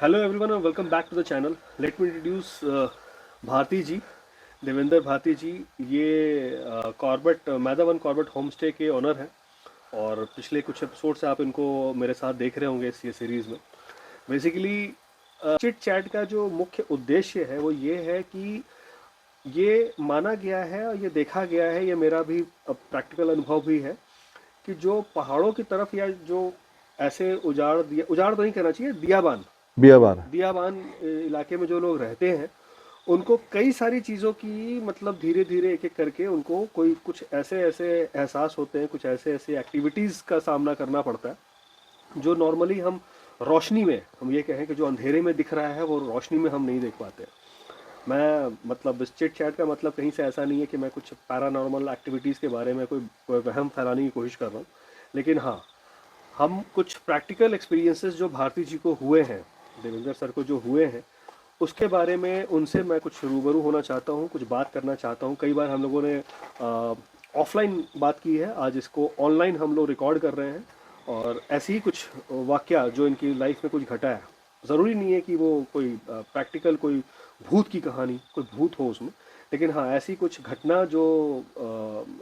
Hello everyone and welcome back to the channel. Let me introduce Bharti जी, देवेंद्र भारती जी। ये Corbett मैदावन Corbett home stay के owner हैं और पिछले कुछ एपिसोड से आप इनको मेरे साथ देख रहे होंगे इस ये सीरीज़ में। बेसिकली चिट चैट का जो मुख्य उद्देश्य है वो ये है कि ये माना गया है और ये देखा गया है, ये मेरा भी प्रैक्टिकल अनुभव भी है कि जो पहाड़ों की तरफ या जो ऐसे उजाड़ तो नहीं कहना चाहिए, दियाबान बियाबान। दियाबान इलाके में जो लोग रहते हैं उनको कई सारी चीज़ों की मतलब धीरे धीरे एक एक करके उनको कोई कुछ ऐसे ऐसे एहसास होते हैं, कुछ ऐसे ऐसे एक्टिविटीज़ का सामना करना पड़ता है जो नॉर्मली हम रोशनी में, हम ये कहें कि जो अंधेरे में दिख रहा है वो रोशनी में हम नहीं देख पाते। मैं मतलब इस चिट चैट का मतलब कहीं से ऐसा नहीं है कि मैं कुछ पैरानॉर्मल एक्टिविटीज़ के बारे में कोई वहम फैलाने की कोशिश कर रहा हूँ, लेकिन हाँ, हम कुछ प्रैक्टिकल एक्सपीरियंसेस जो भारती जी को हुए हैं, देवेंद्र सर को जो हुए हैं, उसके बारे में उनसे मैं कुछ रूबरू होना चाहता हूँ, कुछ बात करना चाहता हूँ। कई बार हम लोगों ने ऑफलाइन बात की है, आज इसको ऑनलाइन हम लोग रिकॉर्ड कर रहे हैं और ऐसे ही कुछ वाकया जो इनकी लाइफ में कुछ घटा है। ज़रूरी नहीं है कि वो कोई प्रैक्टिकल कोई भूत की कहानी, कोई भूत हो उसमें, लेकिन हाँ ऐसी कुछ घटना जो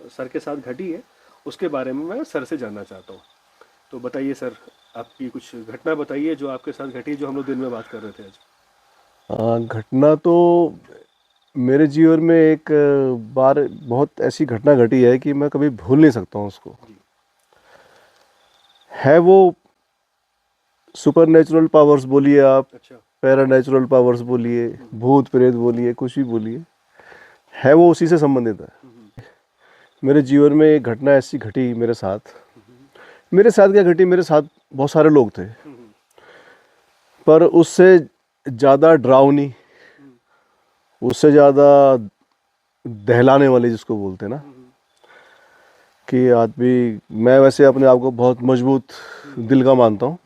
सर के साथ घटी है उसके बारे में मैं सर से जानना चाहता हूँ। तो बताइए सर, आपकी कुछ घटना बताइए जो आपके साथ घटी, जो हम लोग दिन में बात कर रहे थे आज। घटना तो मेरे जीवन में एक बार बहुत ऐसी घटना घटी है कि मैं कभी भूल नहीं सकता हूँ उसको। जी। है वो सुपर नेचुरल पावर्स बोलिए आप, अच्छा। पैरा नेचुरल पावर्स बोलिए, भूत प्रेत बोलिए, कुछ भी बोलिए, है वो उसी से संबंधित है। मेरे जीवन में एक घटना ऐसी घटी मेरे साथ। मेरे साथ क्या घटी, मेरे साथ बहुत सारे लोग थे, पर उससे ज़्यादा डरावनी, उससे ज़्यादा दहलाने वाली जिसको बोलते हैं ना, कि आदमी, मैं वैसे अपने आप को बहुत मजबूत दिल का मानता हूँ,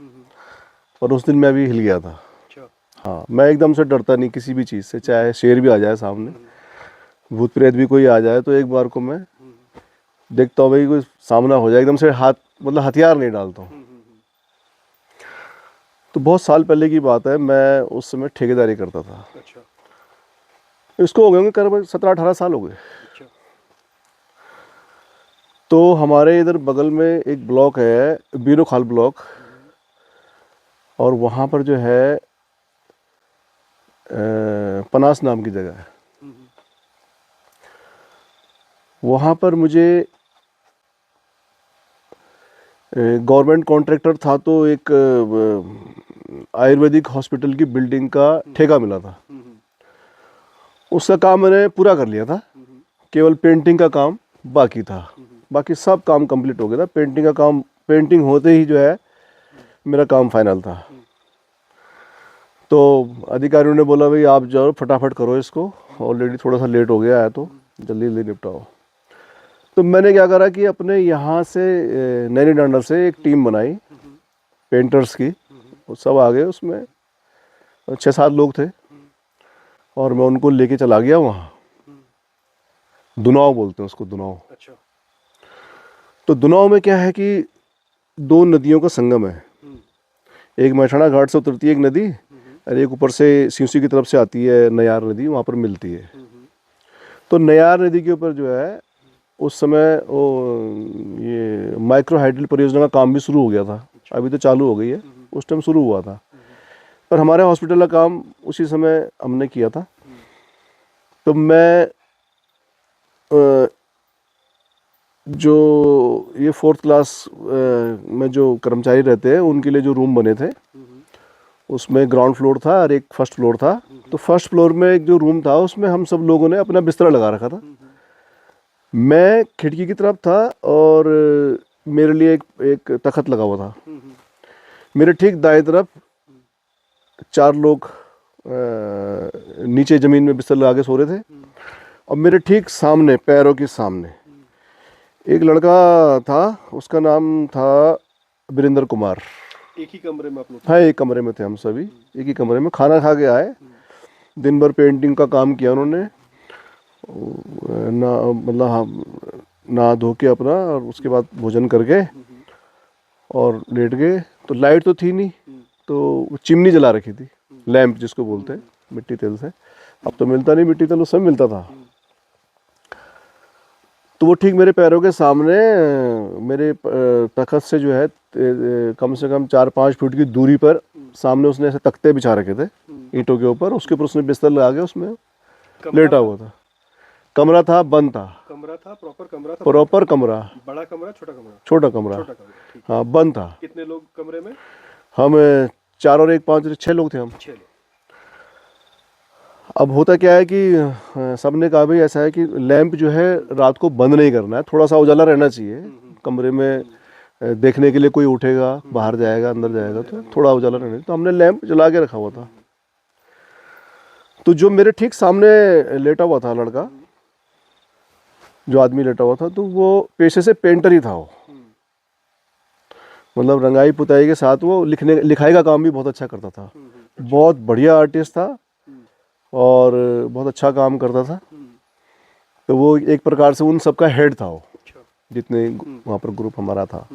पर उस दिन मैं भी हिल गया था। अच्छा। हाँ, मैं एकदम से डरता नहीं किसी भी चीज़ से, चाहे शेर भी आ जाए सामने, भूत प्रेत भी कोई आ जाए, तो एक बार को मैं देखता हूँ भाई कोई सामना हो जाए, एकदम से हाथ मतलब हथियार नहीं डालता हूँ। तो बहुत साल पहले की बात है, मैं उस समय ठेकेदारी करता था। अच्छा। इसको हो गए होंगे करीब 17-18 साल हो गए। अच्छा। तो हमारे इधर बगल में एक ब्लॉक है, बीरो खाल ब्लॉक, और वहाँ पर जो है पनास नाम की जगह है। वहाँ पर मुझे गवर्नमेंट कॉन्ट्रैक्टर था, तो एक आयुर्वेदिक हॉस्पिटल की बिल्डिंग का ठेका मिला था। उसका काम मैंने पूरा कर लिया था, केवल पेंटिंग का काम बाकी था। बाकी सब काम कंप्लीट हो गया था। पेंटिंग का काम, पेंटिंग होते ही जो है मेरा काम फाइनल था। तो अधिकारियों ने बोला भाई आप जाओ फटाफट करो इसको, ऑलरेडी थोड़ा सा लेट हो गया है, तो जल्दी जल्दी निपटाओ। तो मैंने क्या करा कि अपने यहाँ से नैनी डांडा से एक टीम बनाई पेंटर्स की। वो सब आ गए, उसमें 6-7 लोग थे, और मैं उनको लेके चला गया वहाँ। दुनाव बोलते हैं उसको, दुनाव। अच्छा। तो दुनाव में क्या है कि दो नदियों का संगम है। एक मैठाणा घाट से उतरती है एक नदी, और एक ऊपर से सिंसी की तरफ से आती है नयार नदी, वहाँ पर मिलती है। तो नयार नदी के ऊपर जो है उस समय वो ये माइक्रो हाइडल परियोजना का काम भी शुरू हो गया था। अभी तो चालू हो गई है, उस टाइम शुरू हुआ था। पर हमारे हॉस्पिटल का काम उसी समय हमने किया था। तो मैं जो ये 4th क्लास में जो कर्मचारी रहते हैं उनके लिए जो रूम बने थे, उसमें ग्राउंड फ्लोर था और एक फर्स्ट फ्लोर था। तो फर्स्ट फ्लोर में एक जो रूम था उसमें हम सब लोगों ने अपना बिस्तरा लगा रखा था। मैं खिड़की की तरफ था, और मेरे लिए एक तखत लगा हुआ था। मेरे ठीक दाएं तरफ 4 लोग नीचे ज़मीन में बिस्तर लगा के सो रहे थे, और मेरे ठीक सामने, पैरों के सामने, एक लड़का था, उसका नाम था वीरेंद्र कुमार। एक ही कमरे में आप लोग हाँ, थे? एक कमरे में थे हम सभी, एक ही कमरे में। खाना खा के आए, दिन भर पेंटिंग का काम किया उन्होंने, ना मतलब हाँ, नहा धो के अपना, और उसके बाद भोजन करके और लेट गए। तो लाइट तो थी नहीं, तो चिमनी जला रखी थी। लैंप जिसको बोलते हैं मिट्टी तेल से। अब तो मिलता नहीं मिट्टी तेल, उस समय मिलता था। तो वो ठीक मेरे पैरों के सामने मेरे तखत से जो है कम से कम 4-5 फुट की दूरी पर सामने उसने ऐसे तख्ते बिछा रखे थे ईंटों के ऊपर, उसके ऊपर उसने बिस्तर लगा के उसमें लेटा हुआ था। कमरा था, बंद था। कमरा था, प्रॉपर कमरा था? प्रॉपर कमरा। बड़ा कमरा, छोटा कमरा? छोटा कमरा। छोटा कमरा, ठीक। हाँ, बंद था। कितने लोग कमरे में? हम 4 और 1 5 6 लोग थे हम। 6 लोग। अब होता क्या है कि सबने कहा भाई ऐसा है कि लैंप जो है रात को बंद नहीं करना है, थोड़ा सा उजाला रहना चाहिए कमरे में। देखने के लिए कोई उठेगा, बाहर जाएगा, अंदर जाएगा, तो थोड़ा उजाला रहना चाहिए। तो हमने लैंप जला के रखा हुआ था। तो जो मेरे ठीक सामने लेटा हुआ था लड़का, जो आदमी लेटा हुआ था, तो वो पेशे से पेंटर ही था वो। मतलब रंगाई पुताई के साथ वो लिखाई का काम भी बहुत अच्छा करता था। बहुत बढ़िया आर्टिस्ट था और बहुत अच्छा काम करता था। तो वो एक प्रकार से उन सबका हेड था वो, जितने वहाँ पर ग्रुप हमारा था।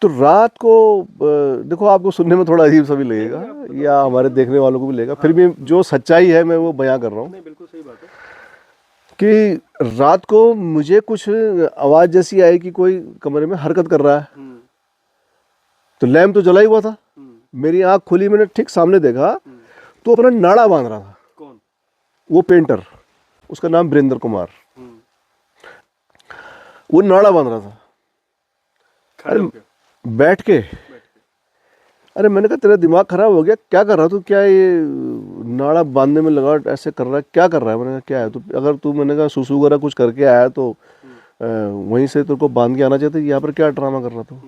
तो रात को देखो, आपको सुनने में थोड़ा अजीब सा भी लगेगा या हमारे देखने वालों को भी लगेगा, फिर भी जो सच्चाई है मैं वो बयां कर रहा हूँ। नहीं, बिल्कुल सही बात है कि रात को मुझे कुछ आवाज़ जैसी आई कि कोई कमरे में हरकत कर रहा है। तो लैंप तो जला ही हुआ था। मेरी आंख खुली, मैंने ठीक सामने देखा तो अपना नाड़ा बांध रहा था। कौन? वो पेंटर, उसका नाम वीरेंद्र कुमार। वो नाड़ा बांध रहा था। खड़े होके? बैठ के। अरे मैंने कहा तेरा दिमाग खराब हो गया, क्या कर रहा तू? क्या ये नाड़ा बांधने में लगा, ऐसे कर रहा है, क्या कर रहा है? मैंने कहा क्या है तू? अगर तू, मैंने कहा सुसु वगैरह कुछ करके आया तो वहीं से तेरे को बांध के आना चाहिए। यहाँ पर क्या ड्रामा कर रहा था?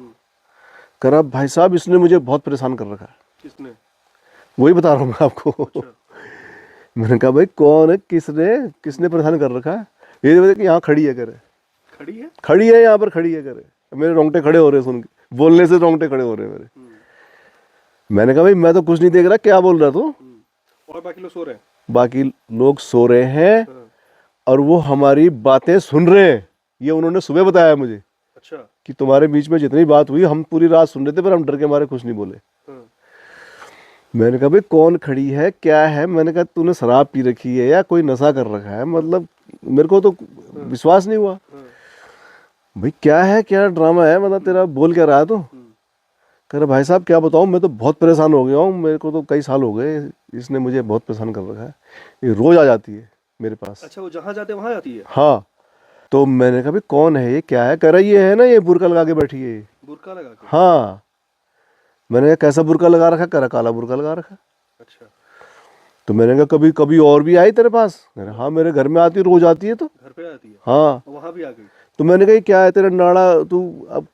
कह रहा भाई साहब इसने मुझे बहुत परेशान कर रखा है। किसने? वही बता रहा हूँ मैं आपको। अच्छा। मैंने कहा भाई कौन है, किसने परेशान कर रखा है? ये बोले कि यहाँ खड़ी है करे। खड़ी है? खड़ी है यहाँ पर, खड़ी है करे। मेरे रोंगटे खड़े हो रहे सुन के, बोलने से रोंगटे खड़े हो रहे मेरे। मैंने कहा भाई मैं तो कुछ नहीं देख रहा, क्या बोल रहा तू? और बाकी लोग सो रहे हैं? बाकी लोग सो रहे हैं और वो हमारी बातें सुन रहे हैं। ये उन्होंने सुबह बताया मुझे। अच्छा। कि तुम्हारे बीच में जितनी बात हुई हम पूरी रात सुन रहे थे, पर हम डर के मारे कुछ नहीं बोले। मैंने कहा भाई कौन खड़ी है, क्या है? मैंने कहा तूने शराब पी रखी है या कोई नशा कर रखा है? मतलब मेरे को तो विश्वास नहीं हुआ। भाई क्या है, क्या ड्रामा है, मतलब तेरा बोल क्या रहा है? तो कह रहा भाई साहब क्या बताऊँ, मैं तो बहुत परेशान हो गया हूँ, मेरे को तो कई साल हो गए, इसने मुझे बहुत परेशान कर रखा है, ये रोज आ जाती है मेरे पास। अच्छा, वो जहाँ जाते वहाँ आती है? हाँ। तो मैंने कहा भाई कौन है ये, क्या है? कह रहा ये है ना, ये बुर्का लगा के बैठी है। बुर्का लगा के? हाँ। मैंने कहा कैसा बुर्का लगा रखा? कह रहा काला बुर्का लगा रखा। अच्छा। तो मैंने कहा कभी कभी और भी आई तेरे पास? कह रहा हाँ मेरे घर में आती, रोज आती है। तो घर पे आती है? हाँ। वहाँ भी आ गई? तो मैंने कहा क्या है तेरा नाड़ा तू? अब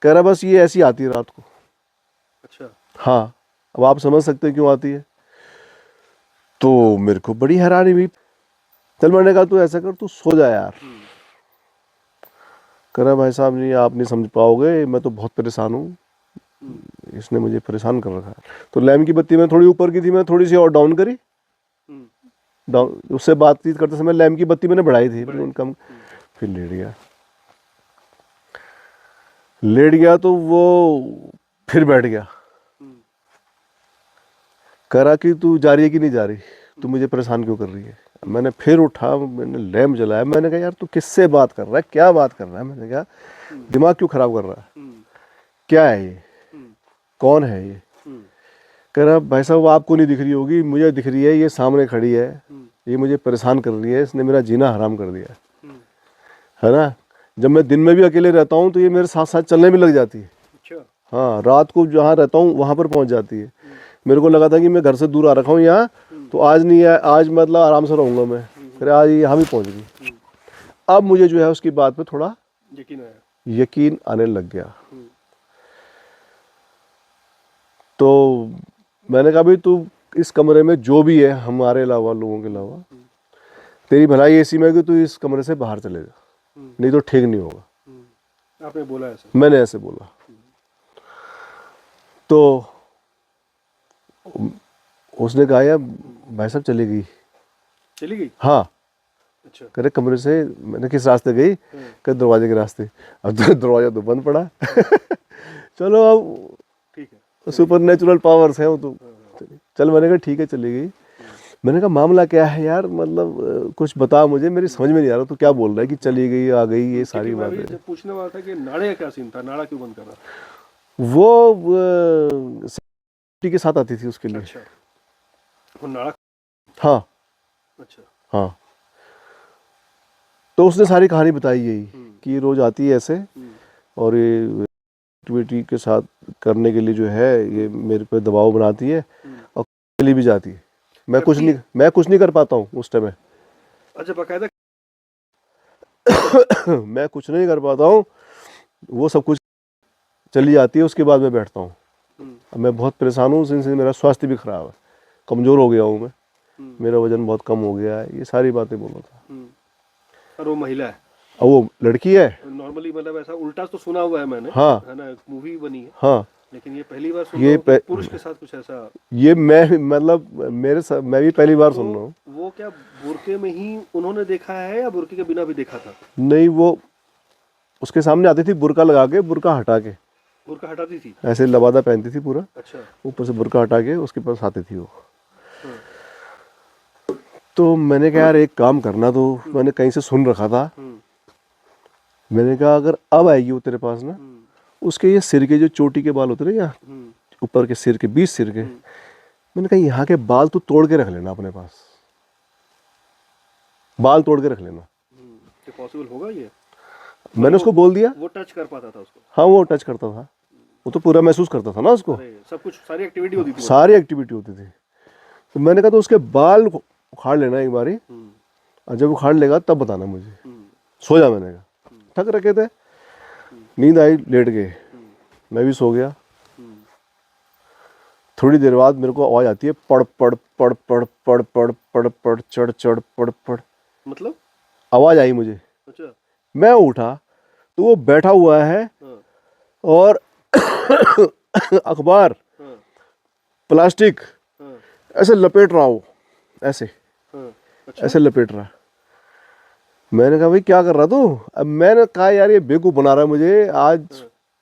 कह रहा बस ये ऐसी आती है रात को। अच्छा। हाँ, अब आप समझ सकते हैं क्यों आती है। तो मेरे को बड़ी हैरानी हुई। चल मैंने कहा तू ऐसा कर, तू सो जा यार। कह रहा भाई साहब नहीं, आप नहीं समझ पाओगे, मैं तो बहुत परेशान हूँ, इसने मुझे परेशान कर रखा है। तो लैम्प की बत्ती मैंने थोड़ी ऊपर की थी, मैं थोड़ी सी और डाउन करी। डाउन, उससे बातचीत करते समय लैम्प की बत्ती मैंने बढ़ाई थी, फिर कम। फिर लेट गया। लेट गया तो वो फिर बैठ गया। कह रहा कि तू जा रही है कि नहीं जा रही, तू मुझे परेशान क्यों कर रही है? मैंने फिर उठा, मैंने लैम्प जलाया। मैंने कहा यार तू किससे बात कर रहा है, क्या बात कर रहा है? मैंने कहा दिमाग क्यों खराब कर रहा है, क्या है ये, कौन है ये? कह रहा भाई साहब आपको नहीं दिख रही होगी, मुझे दिख रही है, ये सामने खड़ी है, ये मुझे परेशान कर रही है, इसने मेरा जीना हराम कर दिया है ना। जब मैं दिन में भी अकेले रहता हूँ तो ये मेरे साथ साथ चलने भी लग जाती है। अच्छा। हाँ, रात को जहाँ रहता हूँ वहाँ पर पहुँच जाती है। मेरे को लगा था कि मैं घर से दूर आ रखा हूँ यहाँ, तो आज नहीं है, आज मतलब आराम से रहूँगा मैं। फिर आज यहाँ भी पहुँच गई। अब मुझे जो है उसकी बात पे थोड़ा यकीन आया? यकीन आने लग गया। तो मैंने कहा भाई तू इस कमरे में जो भी है हमारे अलावा, लोगों के अलावा, तेरी भलाई ऐसी में कि तू इस कमरे से बाहर चले जा, नहीं तो ठीक नहीं होगा। आपने बोला ऐसा? मैंने ऐसे बोला। तो उसने कहा यार भाई साहब चली गई। चली गई? हाँ। अच्छा। करे कमरे से, मैंने किस रास्ते गई? कह दरवाजे के रास्ते। अब तो दरवाजा तो बंद पड़ा। चलो अब ठीक है। सुपर नेचुरल पावर्स हैं वो तो। चल मैंने कहा ठीक है, चली गई। मैंने कहा मामला क्या है यार, मतलब कुछ बता मुझे, मेरी समझ में नहीं आ रहा तू क्या बोल रहा है कि चली गई आ गई ये सारी मैं भी बातें। जब पूछने वाला था कि नाड़े का क्या सीन था, नाड़ा क्यों बंद कर रहा? वो सेफ्टी के साथ आती थी उसके लिए। अच्छा, वो नाड़ा। हाँ अच्छा। हाँ, तो उसने सारी कहानी बताई यही कि ये रोज आती है ऐसे, और ये एक्टिविटी के साथ करने के लिए जो है ये मेरे पे दबाव बनाती है और चली भी जाती है। मैं कुछ नहीं कर पाता हूँ उस टाइम में। अच्छा, बकायदा। मैं कुछ नहीं कर पाता हूँ, वो सब कुछ चली जाती है, उसके बाद मैं बैठता हूँ। अब मैं बहुत परेशान हूँ, उस दिन से मेरा स्वास्थ्य भी खराब है, कमज़ोर हो गया हूँ मैं, मेरा वजन बहुत कम हो गया है, ये सारी बातें बोला था। और वो महिला है? अब वो लड़की है। नॉर्मली मतलब ऐसा उल्टा तो सुना हुआ है मैंने, हाँ है ना, मूवी बनी है, हाँ, लेकिन ये पहली बार सुन ये रहा हूँ कि पुरुष के साथ कुछ ऐसा। ये मैं मतलब मेरे साथ मैं भी पहली बार सुन रहा हूँ। वो क्या बुर्के में ही उन्होंने देखा है या बुर्के के बिना भी देखा था? नहीं, वो उसके सामने आती थी बुर्का लगा के, बुर्का हटा के, बुर्का हटाती थी? ऐसे लबादा पहनती थी पूरा, अच्छा। ऊपर से बुर्का हटा के उसके पास आती थी वो। तो मैंने कहा यार एक काम करना, तो मैंने कहीं से सुन रखा था, मैंने कहा अगर अब आएगी वो तेरे पास ना, उसके ये सिर के जो चोटी के बाल होते ना, या ऊपर के सिर के 20 सिर के, मैंने कहा यहाँ के बाल तू तोड़ के रख लेना अपने पास, बाल तोड़ के रख लेना। क्या पॉसिबल होगा ये? मैंने उसको बोल दिया। वो टच कर पाता था उसको? हाँ वो टच करता था, वो तो पूरा महसूस करता था ना उसको, सब कुछ, सारी एक्टिविटी होती थी, सारी एक्टिविटी होती थी। तो मैंने कहा तो उसके बाल उखाड़ लेना एक बारी, और जब उखाड़ लेगा तब बताना मुझे, सो जा। मैंने कहा थक रखे थे, नींद आई, लेट गए, मैं भी सो गया। थोड़ी देर बाद मेरे को आवाज आती है, पड़ पड़ पड़ पड़ पड़ पड़ पड़ पड़ चढ़ चढ़ पड़ पड़, मतलब आवाज आई मुझे। अच्छा। मैं उठा तो वो बैठा हुआ है और अखबार प्लास्टिक ऐसे लपेट रहा हो, ऐसे अच्छा। ऐसे लपेट रहा। मैंने कहा भाई क्या कर रहा तू? अब मैंने कहा यार ये बेवकूफ बना रहा है मुझे आज,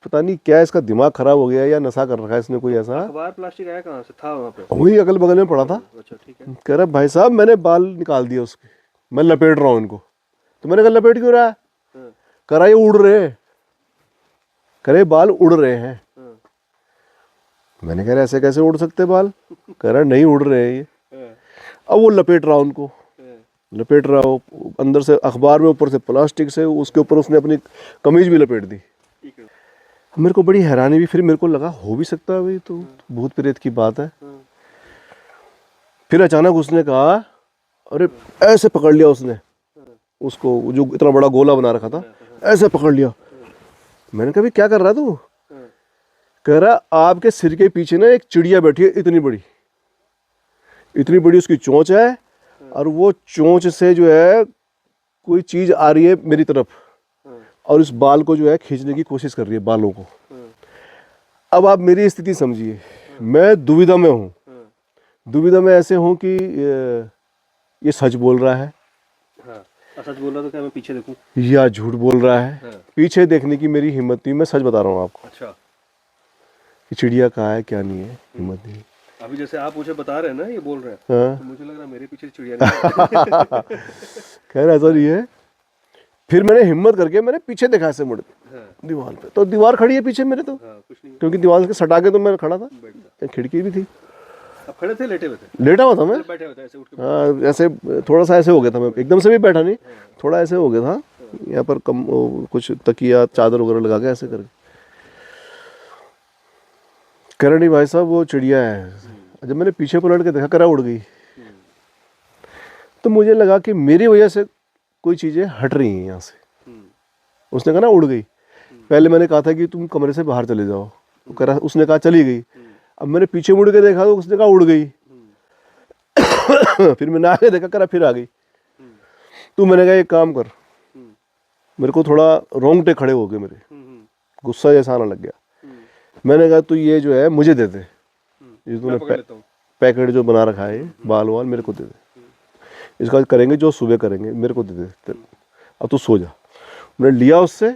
पता नहीं क्या इसका दिमाग खराब हो गया या नशा कर रखा है इसने कोई ऐसा। अखबार प्लास्टिक आया कहाँ से था वहाँ पे? वही अगल बगल में पड़ा था। अच्छा ठीक है। कह रहा भाई साहब मैंने बाल निकाल दिए उसके, मैं लपेट रहा हूँ इनको। तो मैंने कहा लपेट क्यों रहा है? कह रहा ये उड़ रहे हैं, कह रहे बाल उड़ रहे हैं। मैंने कह रहा ऐसे कैसे उड़ सकते बाल? कह रहा नहीं उड़ रहे हैं ये। अब वो लपेट रहा उनको, लपेट रहा हो, अंदर से अखबार में, ऊपर से प्लास्टिक से, उसके ऊपर उसने अपनी कमीज भी लपेट दी। मेरे को बड़ी हैरानी भी, फिर मेरे को लगा हो भी सकता है भाई, तो भूत प्रेत की बात है। फिर अचानक उसने कहा, अरे ऐसे पकड़ लिया उसने उसको, जो इतना बड़ा गोला बना रखा था, ऐसे पकड़ लिया। मैंने कहा क्या कर रहा तू? कह रहा आपके सिर के पीछे ना एक चिड़िया बैठी है, इतनी बड़ी, इतनी बड़ी उसकी चोंच है, और वो चोंच से जो है कोई चीज आ रही है मेरी तरफ, और इस बाल को जो है खींचने की कोशिश कर रही है, बालों को। अब आप मेरी स्थिति समझिए, मैं दुविधा में हूँ। दुविधा में ऐसे हूँ कि ये सच बोल रहा है, सच बोल रहा तो क्या मैं पीछे देखूं, या झूठ बोल रहा है। पीछे देखने की मेरी हिम्मत नहीं, मैं सच बता रहा हूँ आपको। अच्छा। कि चिड़िया कहाँ है क्या नहीं है, हिम्मत नहीं। अभी जैसे आप मुझे बता रहे हैं ना, ये बोल रहे हैं, तो मुझे लग रहा है मेरे पीछे चिड़िया नहीं। खैर ऐसा नहीं है। फिर मैंने हिम्मत करके मैंने पीछे देखा ऐसे मुड़ दीवार पे, तो दीवार खड़ी है पीछे मेरे, तो कुछ नहीं, क्योंकि दीवार के सटा के तो मैं खड़ा था, खिड़की भी थी। अब खड़े थे, लेटे हुए थे? लेटा हुआ था मैं, बैठे हुए थे ऐसे उठ के? हाँ ऐसे थोड़ा सा ऐसे हो गया था, मैं एकदम से भी बैठा नहीं, थोड़ा ऐसे हो गया था, यहाँ पर कम कुछ तकिया चादर वगैरह लगा के ऐसे करके। करण भाई साहब वो चिड़िया है। जब मैंने पीछे पलट के देखा, करा उड़ गई। तो मुझे लगा कि मेरी वजह से कोई चीजें हट रही हैं यहाँ से। उसने कहा ना उड़ गई, पहले मैंने कहा था कि तुम कमरे से बाहर चले जाओ, तो करा उसने कहा चली गई। अब मैंने पीछे मुड़ के देखा तो उसने कहा उड़ गई। फिर मैंने आगे देखा, करा फिर आ गई। तो मैंने कहा एक काम कर, मेरे को थोड़ा रोंगटे खड़े हो गए मेरे, गुस्सा जैसा आने लग गया। मैंने कहा तू ये जो है मुझे दे दे, ये तूने पैकेट जो बना रखा है बाल वाल मेरे को दे दे, इसका करेंगे जो सुबह करेंगे, मेरे को दे दे, अब तू सो जा। मैंने लिया उससे,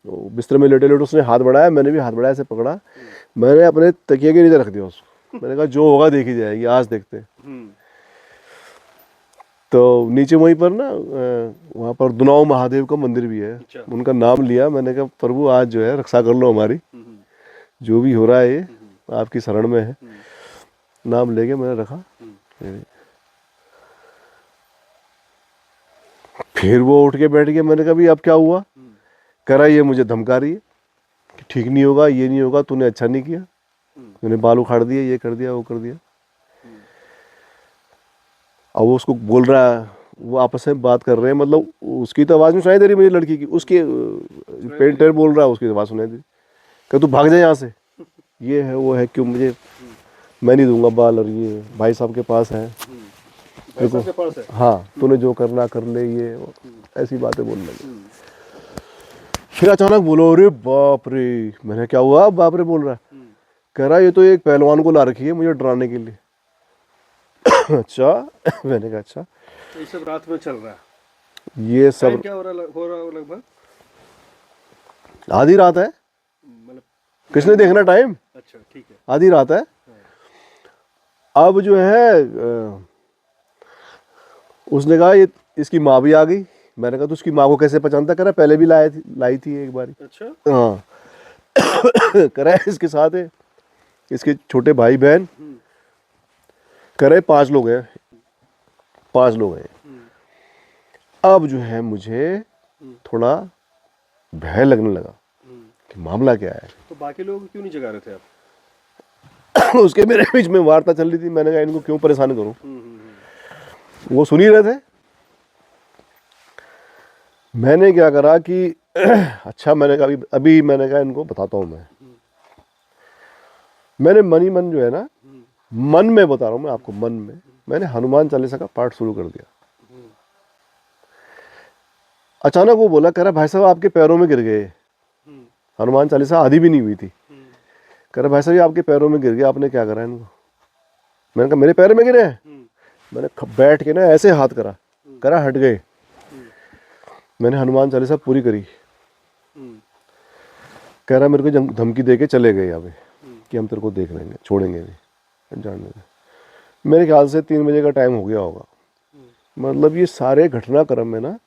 वो बिस्तर में लेटे लेटे उसने हाथ बढ़ाया, मैंने भी हाथ बढ़ाया, ऐसे पकड़ा, मैंने अपने तकिए के नीचे रख दिया उसको। मैंने कहा जो होगा देखी जाएगी, आज देखते हैं। तो नीचे वहीं पर ना वहाँ पर दुनाव महादेव का मंदिर भी है। अच्छा। उनका नाम लिया, मैंने कहा प्रभु आज जो है रक्षा कर लो हमारी, जो भी हो रहा है ये आपकी शरण में है। नाम लेके मैंने रखा। फिर वो उठ के बैठ गया। मैंने कहा भी अब क्या हुआ? कह रहा ये मुझे धमका रही है कि ठीक नहीं होगा, ये नहीं होगा, तूने अच्छा नहीं किया, तूने बाल उखाड़ दिए, ये कर दिया, वो कर दिया। अब वो उसको बोल रहा है, वो आपस में बात कर रहे हैं, मतलब उसकी तो आवाज़ नहीं सुनाई दे रही मुझे लड़की की, उसकी पेंटर बोल रहा है, उसकी आवाज़ सुनाई दे रही। कह तू भाग जा यहाँ से, ये है वो है, क्यों मुझे, मैं नहीं दूंगा बाल, और ये भाई साहब के पास है, भाई साहब के पास है। हाँ तूने जो करना कर ले, ये ऐसी बातें बोलने लगे। फिर अचानक बोलो, अरे बाप रे। मैंने क्या हुआ बाप रे बोल रहा है? कह रहा ये तो एक पहलवान को ला रखी है मुझे डराने के लिए। अच्छा। मैंने कहा अच्छा। तो ये सब रात में चल रहा है। ये सब टाइम क्या हो रहा है लगभग? आधी रात है, मतलब किसने देखना टाइम, अच्छा ठीक है। आधी रात है। अब जो है उसने कहा ये इसकी माँ भी आ गई। मैंने कहा तो उसकी माँ को कैसे पहचानता? कह रहा पहले भी लाई थी एक बार। अच्छा। हाँ। कह रहा है इसके साथ है इसके छोटे भाई बहन। कह रहे 5 लोग हैं, 5 लोग हैं। अब जो है मुझे थोड़ा भय लगने लगा कि मामला क्या है। तो बाकी लोग क्यों नहीं जगा रहे थे आप? उसके मेरे बीच में वार्ता चल रही थी। मैंने कहा इनको क्यों परेशान करूं। वो सुन ही रहे थे। मैंने क्या करा कि अच्छा, मैंने कहा अभी मैंने कहा इनको बताता हूं मैंने मन ही मन जो है ना, मन में बता रहा हूं मैं आपको, मन में मैंने हनुमान चालीसा का पाठ शुरू कर दिया। अचानक वो बोला, कह रहा भाई साहब आपके पैरों में गिर गए। हनुमान चालीसा आधी भी नहीं हुई थी। कह रहा भाई साहब ये आपके पैरों में गिर गया, आपने क्या करा इनको? मैंने कहा मेरे पैर में गिरे हैं? मैंने बैठ के ना ऐसे हाथ करा, कह रहा हट गए। मैंने हनुमान चालीसा पूरी करी। कह रहा मेरे को धमकी दे के चले गए यहाँ पे कि हम तेरे को देख लेंगे, छोड़ेंगे नहीं, जान लेंगे। मेरे ख्याल से 3 बजे का टाइम हो गया होगा। मतलब ये सारे घटनाक्रम में ना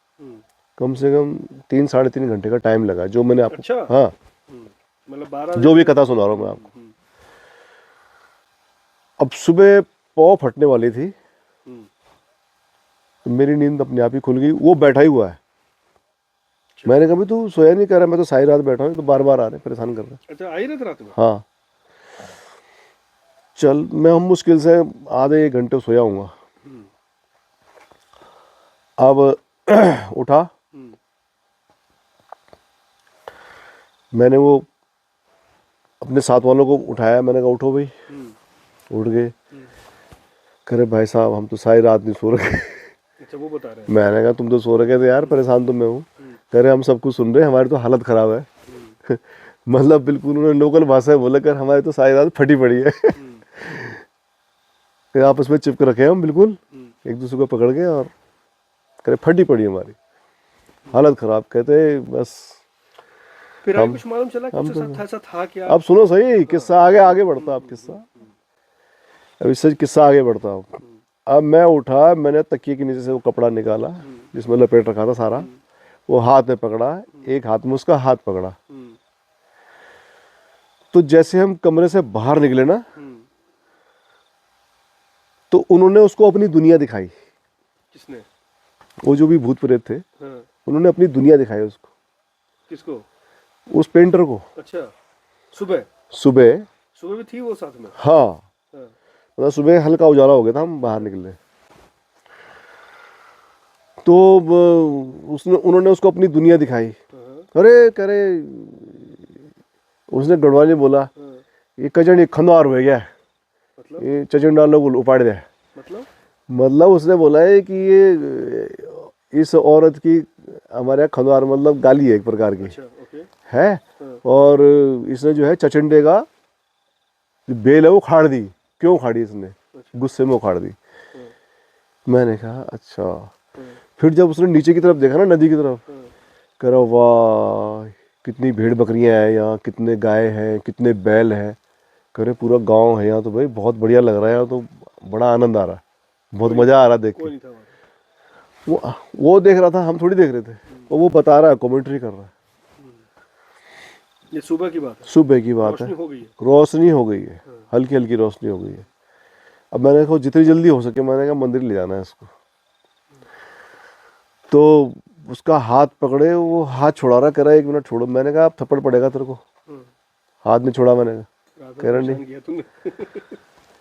कम से कम 3 साढ़े 3 घंटे का टाइम लगा, जो मैंने आपको अच्छा? हाँ मतलब 12 जो भी कथा सुना रहा हूँ मैं आपको। अब सुबह पौ फटने वाली थी तो मेरी नींद अपने आप ही खुल गई। वो बैठा ही हुआ है। मैंने कहा तू सोया नहीं? कह रहा मैं तो सारी रात बैठा हूँ, तो बार बार आ रहे परेशान कर रहे। अच्छा, आई रात रात में? हाँ। चल मैं हम मुश्किल से आधे 1 घंटे सोया हूँगा। अब उठा, मैंने वो अपने साथ वालों को उठाया। मैंने कहा उठो भाई। उठ गए। कह रहे भाई साहब हम तो सारी रात नहीं सो रहे। अच्छा, वो बता रहे हैं। मैंने कहा तुम तो सो रखे थे यार, परेशान तो मैं हूँ। कह रहे हम सब कुछ सुन रहे हैं, हमारी तो हालत खराब है। मतलब बिल्कुल उन्होंने लोकल भाषा में बोला, कर हमारी तो सारी रात फटी पड़ी है। आपस में चिपक रखे हैं हम बिल्कुल एक दूसरे को पकड़ के, और करे फटी पड़ी हमारी हालत खराब। कहते बस फिर आगे कुछ मालूम चला कि उसके साथ ऐसा था क्या? अब सुनो सही किस्सा, आगे बढ़ता अब किस्सा। अब इससे किस्सा आगे बढ़ता अब मैं उठा, मैंने तकिए के नीचे से वो कपड़ा निकाला जिसमें लपेट रखा था सारा, वो हाथ में पकड़ा, एक हाथ में उसका हाथ पकड़ा। तो जैसे हम कमरे से बाहर निकले ना, तो उन्होंने उसको अपनी दुनिया दिखाई। किसने? वो जो भी भूत प्रेत थे, हाँ। उन्होंने अपनी दुनिया दिखाई उसको। किसको? उस पेंटर को। अच्छा, सुबह सुबह भी थी वो साथ में? हाँ, हाँ। मतलब सुबह हल्का उजाला हो गया था, हम बाहर निकले तो उसने उन्होंने उसको अपनी दुनिया दिखाई। अरे करे उसने गढ़वाली में बोला, ये कजन ये खंदार हो गया, मतलब? ये चचन डालो को उपाड़ दे। मतलब उसने बोला है कि ये इस औरत की हमारे यहाँ खंदार मतलब गाली है एक प्रकार की। अच्छा, ओके। है। और इसने जो है चचंडे का बेल है वो उखाड़ दी। क्यों उखाड़ी इसने? गुस्से में उखाड़ दी। मैंने कहा अच्छा। फिर जब उसने नीचे की तरफ देखा ना, नदी की तरफ, कह रहा वाह कितनी भेड़ बकरियां हैं यहाँ, कितने गाय हैं, कितने बैल हैं। कह रहे पूरा गांव है यहाँ तो भाई, बहुत बढ़िया लग रहा है यहाँ तो, बड़ा आनंद आ रहा है, बहुत कोई मज़ा आ रहा है देख कोई के। नहीं था वहाँ पे। वो देख रहा था, हम थोड़ी देख रहे थे, और वो बता रहा है, कमेंट्री कर रहा है। ये सुबह की बात है, सुबह की बात है, रोशनी हो गई है। रोशनी हो गई है, हाँ। हल्की हल्की रोशनी हो गई है। अब मैंने कहा जितनी जल्दी हो सके, मैंने कहा मंदिर ले जाना है इसको। तो उसका हाथ पकड़े, वो हाथ छुड़ा रहा, कह रहा 1 मिनट छोड़ो। मैंने कहा अब थप्पड़ पड़ेगा तेरे को। हाँ। हाथ नहीं छोड़ा मैंने कहा। रात में कह रहा नहीं, परेशान किया तुमने।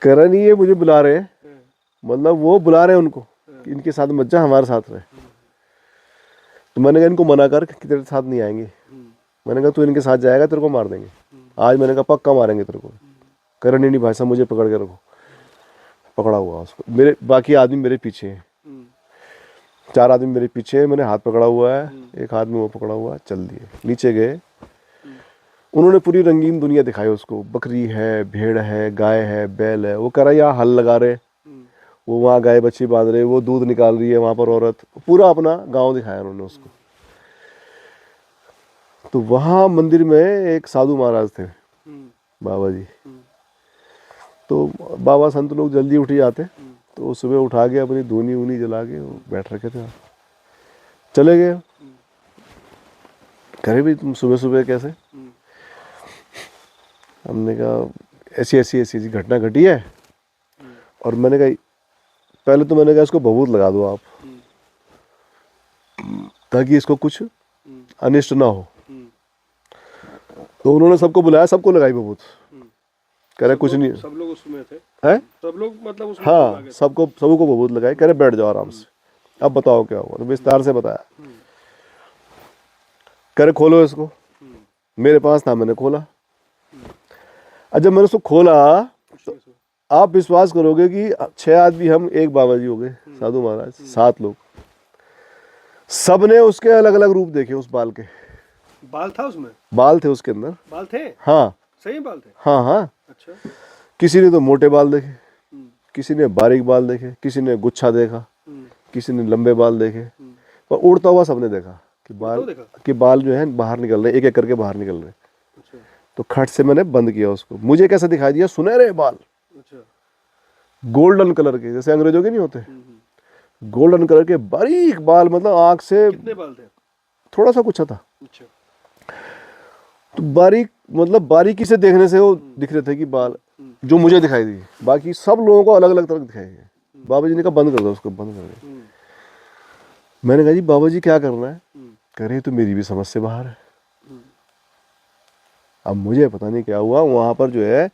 कह रहा नहीं, ये मुझे बुला रहे हैं, हाँ, मतलब वो बुला रहे हैं उनको कि इनके साथ मत जा, हमारे साथ रहे। तो मैंने कहा इनको मना कर कि तेरे साथ नहीं आएंगे। मैंने कहा तू इनके साथ जाएगा तेरे को मार देंगे आज। मैंने कहा पक्का मारेंगे तेरे को। कह रहा नहीं भाई साहब, मुझे पकड़ के रखो। पकड़ा हुआ उसको, मेरे बाकी आदमी मेरे पीछे हैं, 4 आदमी मेरे पीछे हैं, मैंने हाथ पकड़ा हुआ है, एक हाथ में वो पकड़ा हुआ है। चल दिए, नीचे गए। उन्होंने पूरी रंगीन दुनिया दिखाई उसको, बकरी है, भेड़ है, गाय है, बैल है। वो कह रहा है यहाँ हल लगा रहे, वो वहाँ गाय बच्ची बांध रहे, वो दूध निकाल रही है वहाँ पर औरत। पूरा अपना गांव दिखाया उन्होंने उसको। तो वहाँ मंदिर में एक साधु महाराज थे, बाबा जी। तो बाबा संत लोग जल्दी उठ जाते, तो वो सुबह उठा के अपनी धूनी ऊनी जला के वो बैठ रखे थे, चले गए। कहे भी तुम सुबह सुबह कैसे? हमने कहा ऐसी ऐसी ऐसी ऐसी घटना घटी है। और मैंने कहा पहले तो मैंने कहा इसको भभूत लगा दो आप, ताकि इसको कुछ अनिष्ट ना हो। तो उन्होंने सबको बुलाया, सबको लगाई भभूत। कह रहे कुछ नहीं सब लोग उसमें थे है। सब लोग मतलब उसमें हाँ, आ गए थे। सबको भभूत लगाई। कह रहे बैठ जाओ आराम से, अब बताओ क्या हुआ। तो विस्तार से बताया। कह रहे खोलो इसको। मेरे पास था, मैंने खोला। और जब मैंने उसको खोला, तो आप विश्वास करोगे कि 6 आदमी हम, एक बाबा जी हो गए, साधु महाराज, 7 लोग। सबने उसके अलग अलग रूप देखे उस बाल के। बाल था उसमें? बाल थे उसके अंदर। बाल थे? हाँ सही बाल थे? हाँ हाँ। अच्छा। किसी ने तो मोटे बाल देखे, किसी ने बारीक बाल देखे, किसी ने गुच्छा देखा, किसी ने लंबे बाल देखे। पर उड़ता हुआ सबने देखा कि बाल जो है बाहर निकल रहे, एक एक करके बाहर निकल रहे। अच्छा। तो खट से मैंने बंद किया उसको। मुझे कैसा दिखाई दिया, सुनहरे बाल, अच्छा। गोल्डन कलर के, जैसे अंग्रेजों के नहीं होते, गोल्डन कलर के बारीक बाल, मतलब आंख से कितने बाल थे? थोड़ा सा कुछ था। अच्छा। तो बारीक, मतलब बारीकी से देखने से वो दिख रहे थे कि बाल, जो मुझे दिखाई दी। बाकी सब लोगों को अलग अलग तरह दिखाई दी। बाबा जी ने कहा बंद कर दो उसको, बंद कर दो। मैंने कहा जी बाबा जी क्या करना है? कह रहे तो मेरी भी समझ से बाहर है। अब मुझे पता नहीं क्या हुआ। वहां पर जो है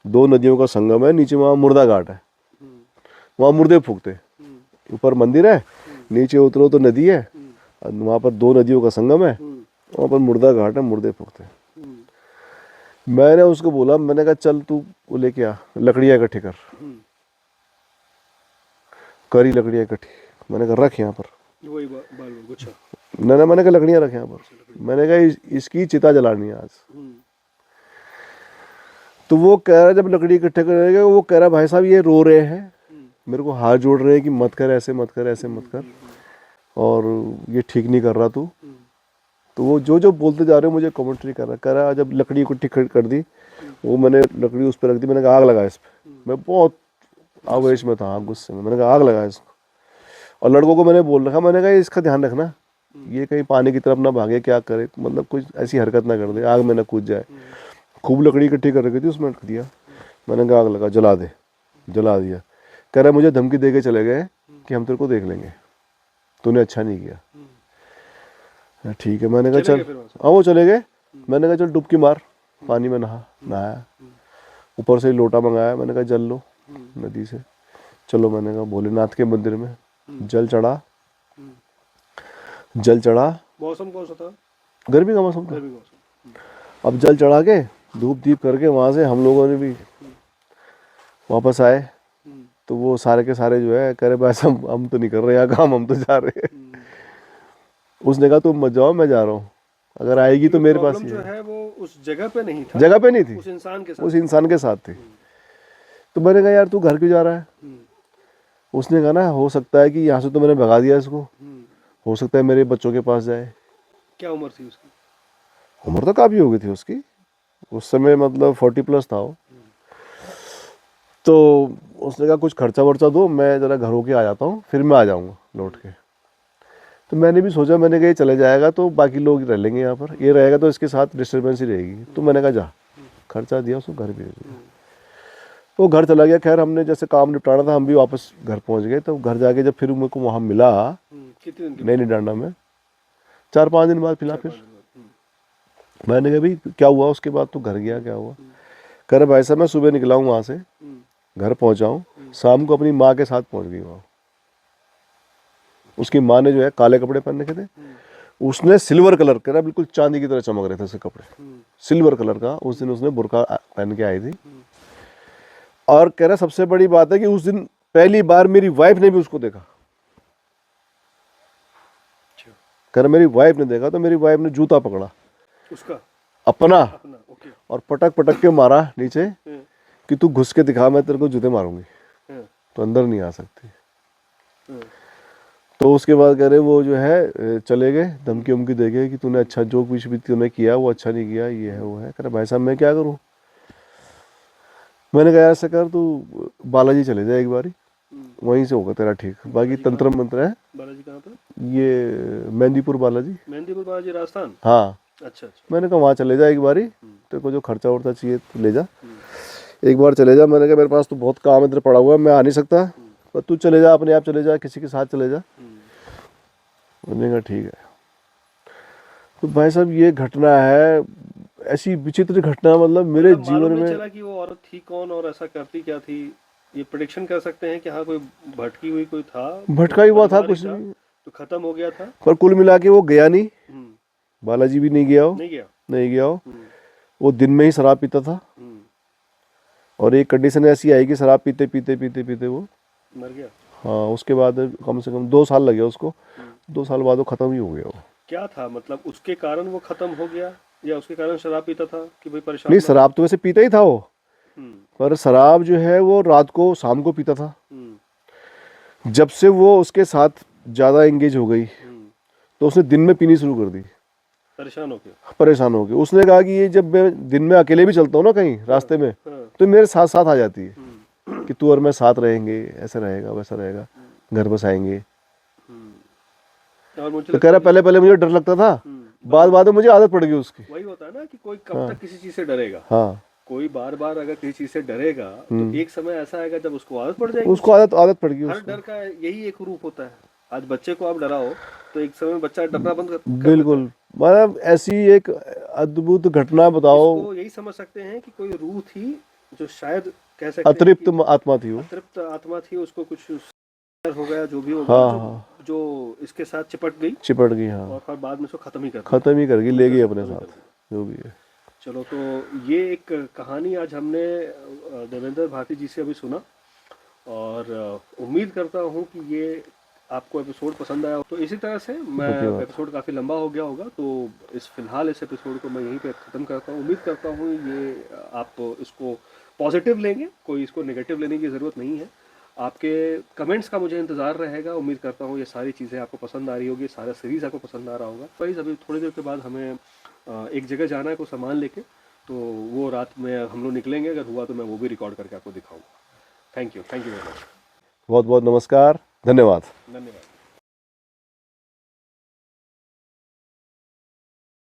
2 नदियों का संगम है, नीचे वहां मुर्दा घाट है, वहां मुर्दे फूकते। ऊपर मंदिर है, नीचे उतरो तो नदी है, वहां पर 2 नदियों का संगम है, वहां पर मुर्दा घाट है, मुर्दे फूकते। मैंने उसको बोला, मैंने कहा चल तू वो लेके आ, लकड़ियां इकट्ठी कर। करी लकड़ियां इकट्ठी। मैंने कहा रख यहाँ पर। वही बाल गुच्छा। ना मैंने कहा लकड़ियां रख यहाँ पर। मैंने कहा इसकी चिता जलानी है आज। तो वो कह रहा, जब लकड़ी इकट्ठे करेगा, वो कह रहा भाई साहब ये रो रहे हैं, मेरे को हाथ जोड़ रहे हैं कि मत कर, ऐसे मत कर, ऐसे मत कर, और ये ठीक नहीं कर रहा तू। तो वो जो जो बोलते जा रहे हो मुझे कमेंट्री कर रहा। कह रहा जब लकड़ी इकट्ठी कर दी, वो मैंने लकड़ी उस पर रख दी। मैंने कहा आग लगा इस पर। मैं बहुत आवेश में था, गुस्से में। मैंने कहा आग लगा इसको। और लड़कों को मैंने बोल रखा, मैंने कहा इसका ध्यान रखना, ये कहीं पानी की तरफ ना भागे, क्या करे, मतलब कुछ ऐसी हरकत ना कर दे, आग में ना कूद जाए। खूब लकड़ी इकट्ठी कर रखी थी, उसमें रख दिया। मैंने कहा आग लगा, जला दे। जला दिया। कह रहा मुझे धमकी दे के चले गए कि हम तेरे को देख लेंगे, तूने अच्छा नहीं किया। ठीक है, मैंने कहा चल। हाँ वो चले गए। मैंने कहा चल डुबकी मार, पानी में नहाया। ऊपर से लोटा मंगाया। मैंने कहा जल लो नदी से। चलो, मैंने कहा भोलेनाथ के मंदिर में जल चढ़ा। जल चढ़ा। मौसम कौन सा था? गर्मी का मौसम था। गर्मी मौसम। अब जल चढ़ा के धूप दीप करके वहाँ से हम लोगों ने भी वापस आए। तो वो सारे के सारे जो है कह रहे बस हम तो नहीं कर रहे यहाँ काम, हम तो जा रहे हैं। उसने कहा तुम मत जाओ, मैं जा रहा हूँ, अगर आएगी तो मेरे पास ही जो है वो उस जगह पे नहीं था, जगह पे नहीं थी, उस इंसान के साथ थी। तो मैंने कहा यार तू घर क्यों जा रहा है? उसने कहा ना हो सकता है कि यहाँ से तो मैंने भगा दिया इसको, हो सकता है मेरे बच्चों के पास जाए। क्या उम्र थी उसकी? उम्र तो काफ़ी हो गई थी उसकी, उस समय मतलब 40+ था वो। तो उसने कहा कुछ खर्चा वर्चा दो, मैं ज़रा घर होके आ जाता हूँ, फिर मैं आ जाऊँगा लौट के। तो मैंने भी सोचा, मैंने कहा ये चले जाएगा तो बाकी लोग रह लेंगे यहाँ पर, ये रहेगा तो इसके साथ डिस्टर्बेंस ही रहेगी। तो मैंने कहा जा, खर्चा दिया उसको, घर भेज दिया। वो घर चला गया। खैर हमने जैसे काम निपटाना था, हम भी वापस घर पहुँच गए। तो घर जाके जब फिर मेरे को वहाँ मिला कितने दिन के नैनी डांडा में, 4-5 दिन बाद फिर 4-5 दिन बाद? मैंने कहा भाई क्या हुआ, उसके बाद तो घर गया, क्या हुआ? कह रहे भाई साहब मैं सुबह निकला हूँ वहाँ से, घर पहुँचा हूँ, शाम को अपनी माँ के साथ पहुँच गई वहाँ। उसकी माँ ने जो है काले कपड़े पहन रखे थे, उसने सिल्वर कलर, कह रहा बिल्कुल चांदी की तरह चमक रहे थे उसके कपड़े, सिल्वर कलर का। उस दिन उसने बुर्का पहन के आई थी। और कह रहा सबसे बड़ी बात है कि उस दिन पहली बार मेरी वाइफ ने भी उसको देखा। कह रहा मेरी वाइफ ने देखा तो मेरी वाइफ ने जूता पकड़ा उसका अपना अपना, ओके। और पटक पटक के मारा नीचे कि तू घुस के दिखा, मैं तेरे को जूते मारूंगी, तो अंदर नहीं आ सकती। तो उसके बाद कह रहे वो जो है चले गए, धमकी उमकी दे गए कि तूने अच्छा जो कुछ भी तूने किया वो अच्छा नहीं किया, ये है वो है। कह रहा भाई साहब मैं क्या करूं? मैंने कहा ऐसा कर, तू बालाजी चले जाए एक बारी, वहीं से होगा तेरा ठीक। बाकी तंत्र मंत्र है। बालाजी कहाँ पर? ये मेहंदीपुर बालाजी। मेहंदीपुर बालाजी, राजस्थान? हाँ। अच्छा अच्छा। मैंने कहा वहाँ चले जा एक बारी, तेरे को जो खर्चा वर्चा चाहिए तो ले जा, एक बार चले जा। मैंने कहा मेरे पास तो बहुत काम इधर पड़ा हुआ है, मैं आ नहीं सकता, पर तू चले जा, अपने आप चले जा, किसी के साथ चले जा। मैंने कहा ठीक है। तो भाई साहब ये घटना है, ऐसी विचित्र घटना, मतलब मेरे मतलब जीवन मालूम नहीं में। चला कि वो औरत थी कौन और ऐसा करती क्या थी। ये प्रेडिक्शन कर सकते हैं कि हाँ कोई भटकी हुई कोई था, भटका ही हुआ था, परिवार ही कुछ था, नहीं। तो खत्म हो गया था। पर कुल मिला के वो गया नहीं, हम्म, बालाजी भी नहीं गया हो, नहीं गया। नहीं गया हो। वो दिन में ही शराब पीता था, हम्म, और एक कंडीशन ऐसी आई कि शराब पीते पीते पीते पीते वो, मर गया। हाँ, उसके बाद कम से कम 2 साल लगे उसको। 2 साल बाद वो खत्म ही हो गया वो। क्या था मतलब उसके कारण वो खत्म हो गया, या उसके कारण शराब पीता था कि भाई परेशान नहीं, ना हो? शराब तो वैसे पीता ही था वो, हम्म, पर शराब जो है वो रात को शाम को पीता था। हम्म, जब से वो उसके साथ ज़्यादा एंगेज हो गई, तो उसने दिन में पीनी शुरू कर दी, परेशान हो गया। परेशान हो गई। उसने कहा कि ये जब मैं दिन में अकेले भी चलता हूँ ना कहीं रास्ते में, हाँ, तो मेरे साथ साथ आ जाती है कि तू और मैं साथ रहेंगे, ऐसा रहेगा वैसा रहेगा, घर बसाएंगे। और मुझे तो लगता कह है रहा कि पहले पहले मुझे डर लगता था, बाद बाद में मुझे आदत पड़ गई उसकी। वही होता है ना कि कोई कब तक किसी चीज से डरेगा। हाँ, कोई बार बार अगर किसी चीज से डरेगा तो एक समय ऐसा आएगा जब उसको आदत पड़ जाएगी। उसको आदत आदत पड़ गई हर उसको। डर का यही एक रूप होता है। आज बच्चे को आप डराओ तो एक समय में बच्चा डरना बंद कर देता है। बिल्कुल, मतलब ऐसी एक अद्भुत घटना बताओ। इसको यही समझ सकते हैं कि कोई रूह थी जो शायद कह सकते हैं अतृप्त कि आत्मा थी वो। अतृप्त आत्मा थी, उसको कुछ हो गया जो भी हो गया, हाँ जो हाँ, जो इसके साथ चिपट गई चिपट गई, हाँ, और फिर बाद में इसको खत्म ही कर दिया। खत्म ही कर गई, पूरी ले तरह गई से अपने खत्म ही कर साथ, दिया। जो भी है। चलो, तो ये एक कहानी आज हमने देवेंद्र भारती जी से अभी सुना, और उम्मीद करता हूँ कि ये आपको एपिसोड पसंद आया हो। तो इसी तरह से मैं, धन्यवाद। एपिसोड काफ़ी लंबा हो गया होगा तो फिलहाल इस एपिसोड को मैं यहीं पे ख़त्म करता हूँ। उम्मीद करता हूँ ये आप इसको पॉजिटिव लेंगे, कोई इसको नेगेटिव लेने की ज़रूरत नहीं है। आपके कमेंट्स का मुझे इंतज़ार रहेगा। उम्मीद करता हूँ ये सारी चीज़ें आपको पसंद आ रही होगी, सारा सीरीज़ आपको पसंद आ रहा होगा। भाई अभी थोड़ी देर के बाद हमें एक जगह जाना है कुछ सामान लेके, तो वो रात में हम लोग निकलेंगे। अगर हुआ तो मैं वो भी रिकॉर्ड करके आपको दिखाऊंगा। Thank you very much. बहुत बहुत नमस्कार, धन्यवाद। धन्यवाद।